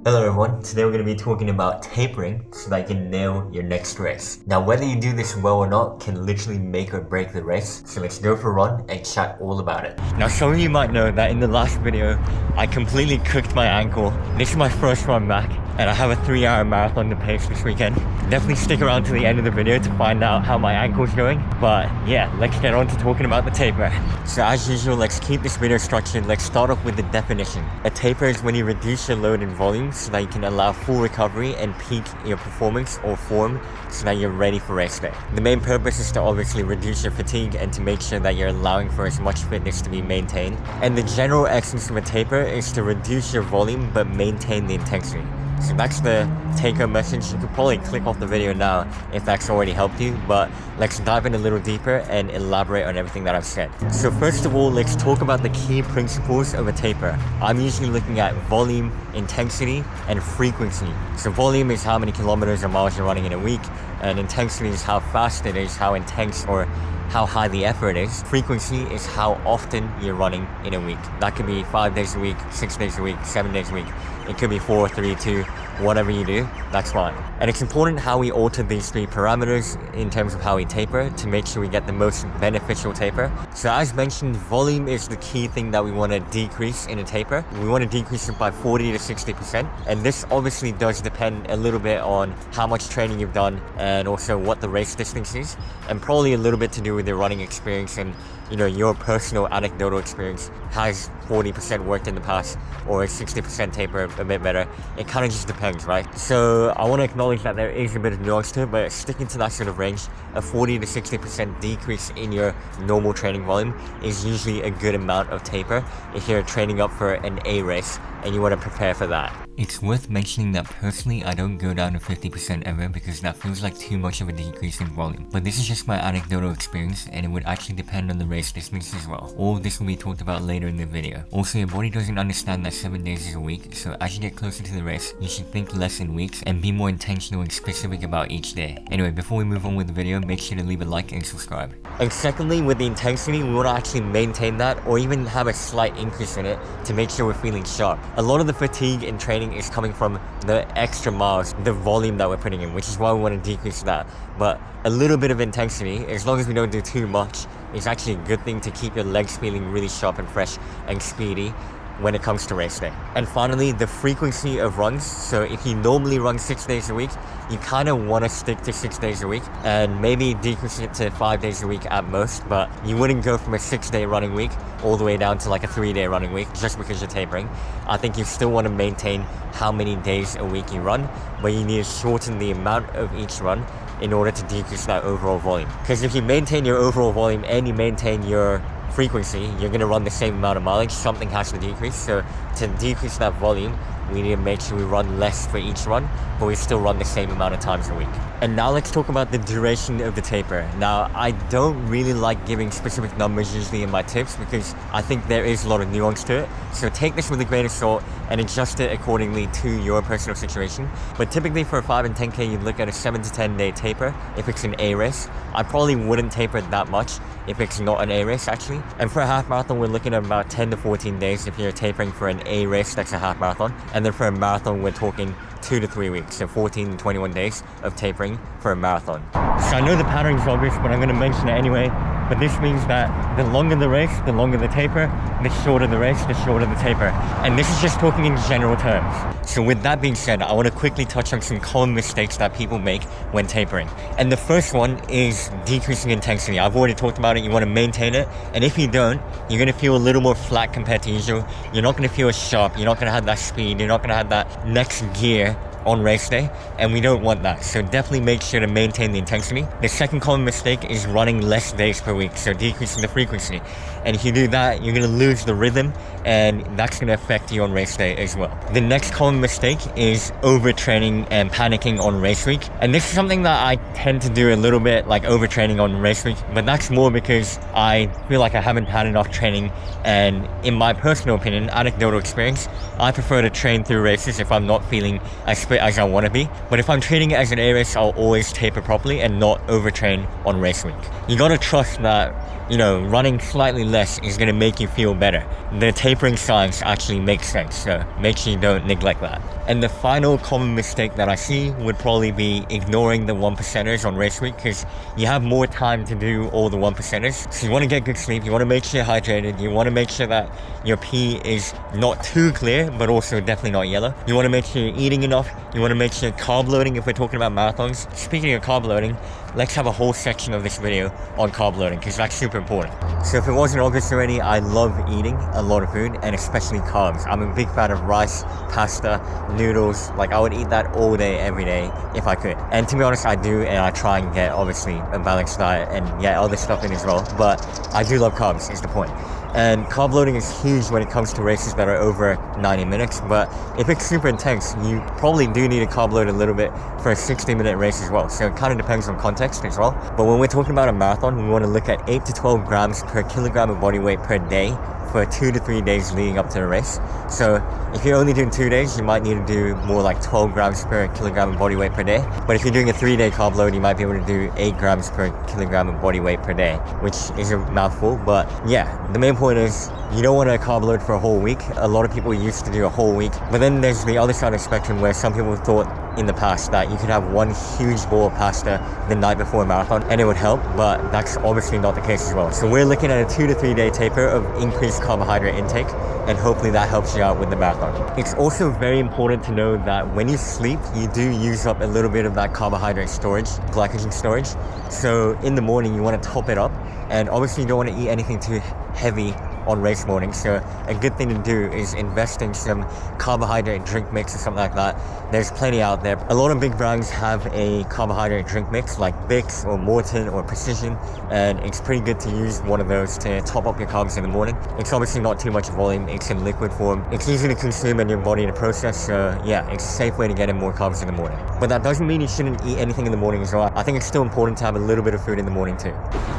Hello everyone, today we're going to be talking about tapering so that you can nail your next race. Now whether you do this well or not can literally make or break the race, so let's go for a run and chat all about it. Now some of you might know that in the last video, I completely cooked my ankle. This is my first run back and I have a 3-hour marathon to pace this weekend. Definitely stick around to the end of the video to find out how my ankle's going. But yeah, let's get on to talking about the taper. So as usual, let's keep this video structured. Let's start off with the definition. A taper is when you reduce your load in volume so that you can allow full recovery and peak your performance or form so that you're ready for race day. The main purpose is to obviously reduce your fatigue and to make sure that you're allowing for as much fitness to be maintained. And the general essence of a taper is to reduce your volume but maintain the intensity. So that's the take-home message. You could probably click off the video now if that's already helped you, but let's dive in a little deeper and elaborate on everything that I've said. So first of all, let's talk about the key principles of a taper. I'm usually looking at volume, intensity, and frequency. So volume is how many kilometers or miles you're running in a week, and intensity is how fast it is, how intense or how high the effort is. Frequency is how often you're running in a week. That could be 5 days a week, 6 days a week, 7 days a week. It could be 4, 3, 2, whatever you do, that's fine. And it's important how we alter these 3 parameters in terms of how we taper to make sure we get the most beneficial taper. So as mentioned, volume is the key thing that we want to decrease in a taper. We want to decrease it by 40 to 60%. And this obviously does depend a little bit on how much training you've done and also what the race distance is, and probably a little bit to do with your running experience and your personal anecdotal experience. Has 40% worked in the past or is 60% taper a bit better? It kind of just depends, right? So I want to acknowledge that there is a bit of nuance to it, but sticking to that sort of range, a 40 to 60% decrease in your normal training volume is usually a good amount of taper if you're training up for an A race and you want to prepare for that. It's worth mentioning that personally I don't go down to 50% ever because that feels like too much of a decrease in volume. But this is just my anecdotal experience and it would actually depend on the race distance as well. All of this will be talked about later in the video. Also, your body doesn't understand that 7 days is a week, so as you get closer to the race, you should think less in weeks and be more intentional and specific about each day. Anyway, before we move on with the video, make sure to leave a like and subscribe. And secondly, with the intensity, we want to actually maintain that or even have a slight increase in it to make sure we're feeling sharp. A lot of the fatigue in training is coming from the extra miles, the volume that we're putting in, which is why we want to decrease that. But a little bit of intensity, as long as we don't do too much, is actually a good thing to keep your legs feeling really sharp and fresh and speedy when it comes to race day. And finally, the frequency of runs. So if you normally run 6 days a week, you kind of want to stick to 6 days a week and maybe decrease it to 5 days a week at most, but you wouldn't go from a 6-day running week all the way down to like a 3-day running week just because you're tapering. I think you still want to maintain how many days a week you run, but you need to shorten the amount of each run in order to decrease that overall volume. Because if you maintain your overall volume and you maintain your frequency, you're going to run the same amount of mileage. Something has to decrease. So to decrease that volume, we need to make sure we run less for each run, but we still run the same amount of times a week. And now let's talk about the duration of the taper. Now, I don't really like giving specific numbers usually in my tips because I think there is a lot of nuance to it. So take this with a grain of salt and adjust it accordingly to your personal situation. But typically for a 5 and 10K, you'd look at a 7 to 10 day taper if it's an A race. I probably wouldn't taper that much if it's not an A race actually. And for a half marathon, we're looking at about 10 to 14 days if you're tapering for an A race that's a half marathon. And then for a marathon, we're talking 2 to 3 weeks, so 14 to 21 days of tapering for a marathon. So I know the pattern is obvious, but I'm going to mention it anyway. But this means that the longer the race, the longer the taper, the shorter the race, the shorter the taper. And this is just talking in general terms. So with that being said, I want to quickly touch on some common mistakes that people make when tapering. And the first one is decreasing intensity. I've already talked about it. You want to maintain it. And if you don't, you're going to feel a little more flat compared to usual. You're not going to feel as sharp. You're not going to have that speed. You're not going to have that next gear on race day, and we don't want that. So definitely make sure to maintain the intensity. The second common mistake is running less days per week, so decreasing the frequency. And if you do that, you're going to lose the rhythm, and that's going to affect you on race day as well. The next common mistake is overtraining and panicking on race week. And this is something that I tend to do a little bit, like overtraining on race week, but that's more because I feel like I haven't had enough training. And in my personal opinion, anecdotal experience, I prefer to train through races if I'm not feeling as fit fit as I want to be. But if I'm treating it as an A race, I'll always taper properly and not overtrain on race week. You gotta trust that, you know, running slightly less is gonna make you feel better. The tapering science actually makes sense, so make sure you don't neglect that. And the final common mistake that I see would probably be ignoring the 1%ers on race week, because you have more time to do all the 1%ers. So you want to get good sleep, you want to make sure you're hydrated, you want to make sure that your pee is not too clear, but also definitely not yellow. You want to make sure you're eating enough, you want to make sure carb loading if we're talking about marathons. Speaking of carb loading, let's have a whole section of this video on carb loading, because that's super important. So if it wasn't obvious already, I love eating a lot of food, and especially carbs. I'm a big fan of rice, pasta, noodles. Like, I would eat that all day, every day, if I could. And to be honest, I do, and I try and get, obviously, a balanced diet and get other stuff in as well. But I do love carbs, is the point. And carb loading is huge when it comes to races that are over 90 minutes, but if it's super intense, you probably do need to carb load a little bit for a 60-minute race as well. So it kind of depends on context as well. But when we're talking about a marathon, we want to look at 8 to 12 grams per kilogram of body weight per day for 2 to 3 days leading up to the race. So if you're only doing 2 days, you might need to do more like 12 grams per kilogram of body weight per day. But if you're doing a 3-day carb load, you might be able to do 8 grams per kilogram of body weight per day, which is a mouthful. But yeah, the main point is you don't want to carb load for a whole week. A lot of people used to do a whole week. But then there's the other side of the spectrum where some people thought in the past that you could have one huge bowl of pasta the night before a marathon and it would help, but that's obviously not the case as well. So we're looking at a 2 to 3 day taper of increased carbohydrate intake, and hopefully that helps you out with the marathon. It's also very important to know that when you sleep, you do use up a little bit of that carbohydrate storage, glycogen storage. So in the morning, you want to top it up, and obviously you don't want to eat anything too heavy on race morning. So a good thing to do is invest in some carbohydrate drink mix or something like that. There's plenty out there. A lot of big brands have a carbohydrate drink mix like Bix or Morton or Precision, and it's pretty good to use one of those to top up your carbs in the morning. It's obviously not too much volume, it's in liquid form. It's easy to consume in your body to process, so yeah, it's a safe way to get in more carbs in the morning. But that doesn't mean you shouldn't eat anything in the morning as well. I think it's still important to have a little bit of food in the morning too.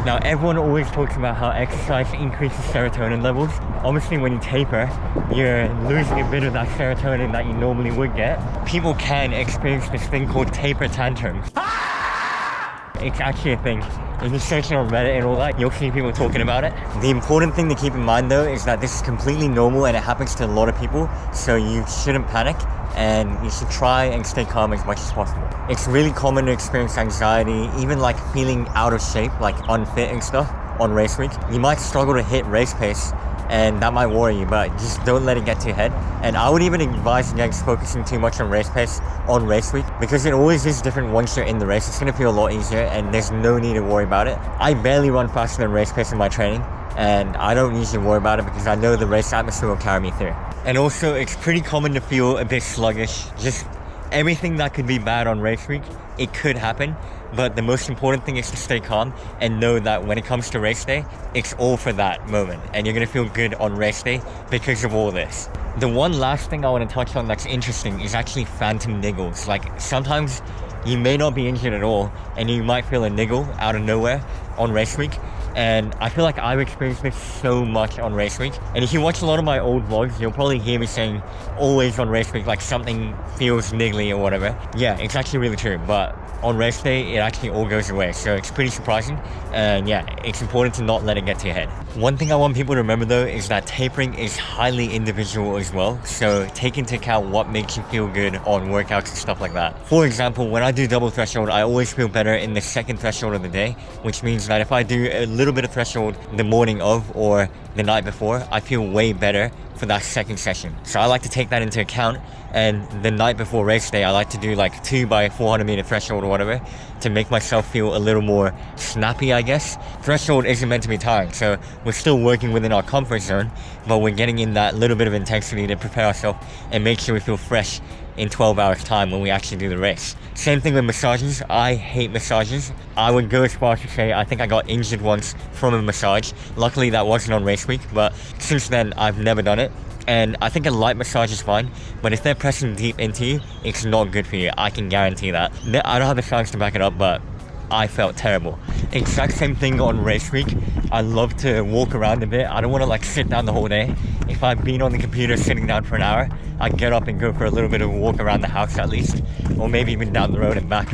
Now, everyone always talks about how exercise increases serotonin levels. Obviously, when you taper, you're losing a bit of that serotonin that you normally would get. People can experience this thing called taper tantrum. It's actually a thing. If you search on Reddit and all that, you'll see people talking about it. The important thing to keep in mind though is that this is completely normal and it happens to a lot of people, so you shouldn't panic and you should try and stay calm as much as possible. It's really common to experience anxiety, even like feeling out of shape, like unfit and stuff on race week. You might struggle to hit race pace, and that might worry you, but just don't let it get to your head. And I would even advise against focusing too much on race pace on race week, because it always is different once you're in the race. It's going to feel a lot easier and there's no need to worry about it. I barely run faster than race pace in my training, and I don't usually worry about it because I know the race atmosphere will carry me through. And also, it's pretty common to feel a bit sluggish. Just everything that could be bad on race week, it could happen. But the most important thing is to stay calm and know that when it comes to race day, it's all for that moment. And you're going to feel good on race day because of all this. The one last thing I want to touch on that's interesting is actually phantom niggles. Like, sometimes you may not be injured at all and you might feel a niggle out of nowhere on race week. And I feel like I've experienced this so much on race week. And if you watch a lot of my old vlogs, you'll probably hear me saying always on race week, like something feels niggly or whatever. Yeah, it's actually really true. But on race day, it actually all goes away. So it's pretty surprising. And yeah, it's important to not let it get to your head. One thing I want people to remember though is that tapering is highly individual as well. So take into account what makes you feel good on workouts and stuff like that. For example, when I do double threshold, I always feel better in the second threshold of the day, which means that if I do a little bit of threshold the morning of or the night before, I feel way better for that second session. So I like to take that into account, and the night before race day I like to do like 2 by 400 meter threshold or whatever to make myself feel a little more snappy, I guess. Threshold isn't meant to be tiring, so we're still working within our comfort zone, but we're getting in that little bit of intensity to prepare ourselves and make sure we feel fresh in 12 hours time when we actually do the race. Same thing with massages. I hate massages. I would go as far as to say I think I got injured once from a massage. Luckily that wasn't on race week, but since then I've never done it. And I think a light massage is fine, but if they're pressing deep into you, it's not good for you. I can guarantee that. I don't have the science to back it up, but I felt terrible. Exact same thing on race week. I love to walk around a bit. I don't want to like sit down the whole day. if I've been on the computer sitting down for an hour, I'd get up and go for a little bit of a walk around the house at least, or maybe even down the road and back.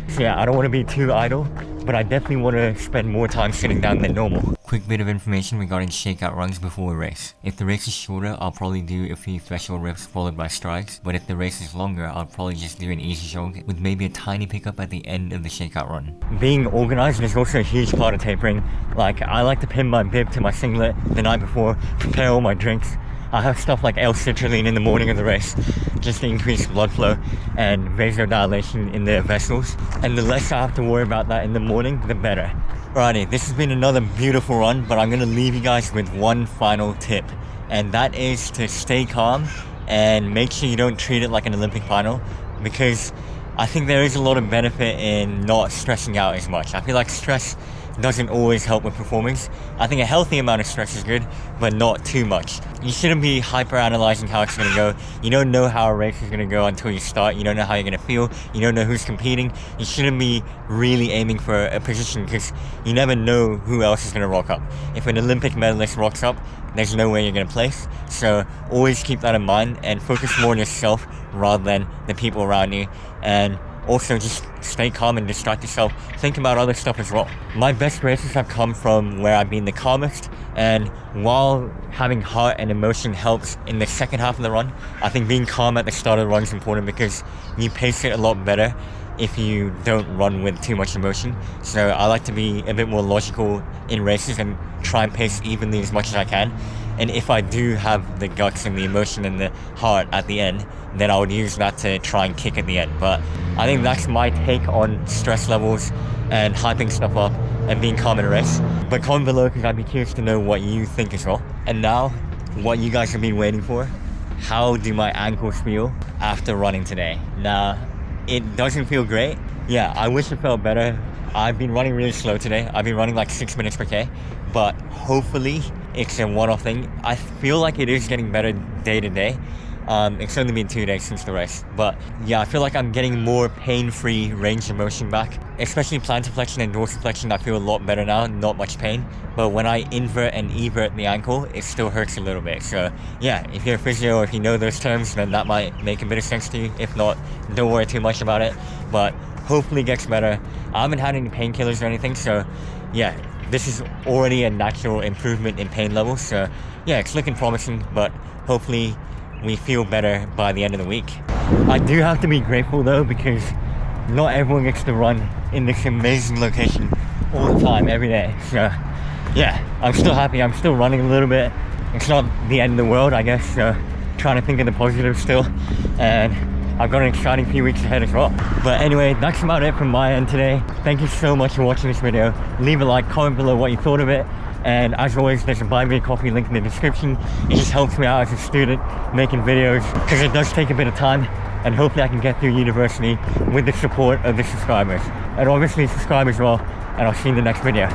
So yeah, I don't want to be too idle, but I definitely want to spend more time sitting down than normal. Quick bit of information regarding shakeout runs before a race. If the race is shorter, I'll probably do a few threshold reps followed by strides, but if the race is longer, I'll probably just do an easy jog with maybe a tiny pickup at the end of the shakeout run. Being organized is also a huge part of tapering. Like, I like to pin my bib to my singlet the night before, prepare all my drinks. I have stuff like L-citrulline in the morning of the race, just to increase blood flow and vasodilation in the vessels. And the less I have to worry about that in the morning, the better. Alrighty, this has been another beautiful run, but I'm gonna leave you guys with one final tip. And that is to stay calm and make sure you don't treat it like an Olympic final, because I think there is a lot of benefit in not stressing out as much. I feel like stress doesn't always help with performance. I think a healthy amount of stress is good, but not too much. You shouldn't be hyper analyzing how it's gonna go. You don't know how a race is gonna go until you start. You don't know how you're gonna feel. You don't know who's competing. You shouldn't be really aiming for a position, because you never know who else is gonna rock up. If an Olympic medalist rocks up, there's no way you're gonna place. So always keep that in mind and focus more on yourself rather than the people around you. And also just stay calm and distract yourself. Think about other stuff as well. My best races have come from where I've been the calmest, and while having heart and emotion helps in the second half of the run, I think being calm at the start of the run is important, because you pace it a lot better if you don't run with too much emotion. So I like to be a bit more logical in races and try and pace evenly as much as I can. And if I do have the guts and the emotion and the heart at the end, then I would use that to try and kick at the end. But I think that's my take on stress levels and hyping stuff up and being calm in a race. But comment below, because I'd be curious to know what you think as well. And now, what you guys have been waiting for: how do my ankles feel after running today? Now, it doesn't feel great. Yeah, I wish it felt better. I've been running really slow today. I've been running like 6 minutes per K, but hopefully it's a one-off thing. I feel like it is getting better day to day. It's only been 2 days since the race, but yeah, I feel like I'm getting more pain-free range of motion back, especially plantar flexion and dorsiflexion. I feel a lot better now, not much pain, but when I invert and evert the ankle, it still hurts a little bit. So yeah, if you're a physio or if you know those terms, then that might make a bit of sense to you. If not, don't worry too much about it, but hopefully it gets better. I haven't had any painkillers or anything, so yeah, this is already a natural improvement in pain levels. So yeah, it's looking promising, but hopefully we feel better by the end of the week. I do have to be grateful though, because not everyone gets to run in this amazing location all the time, every day. So yeah, I'm still happy. I'm still running a little bit. It's not the end of the world, I guess. So trying to think of the positives still. And I've got an exciting few weeks ahead as well. But anyway, that's about it from my end today. Thank you so much for watching this video. Leave a like, comment below what you thought of it. And as always, there's a buy me a coffee link in the description. It just helps me out as a student making videos, because it does take a bit of time, and hopefully I can get through university with the support of the subscribers. And obviously subscribe as well, and I'll see you in the next video.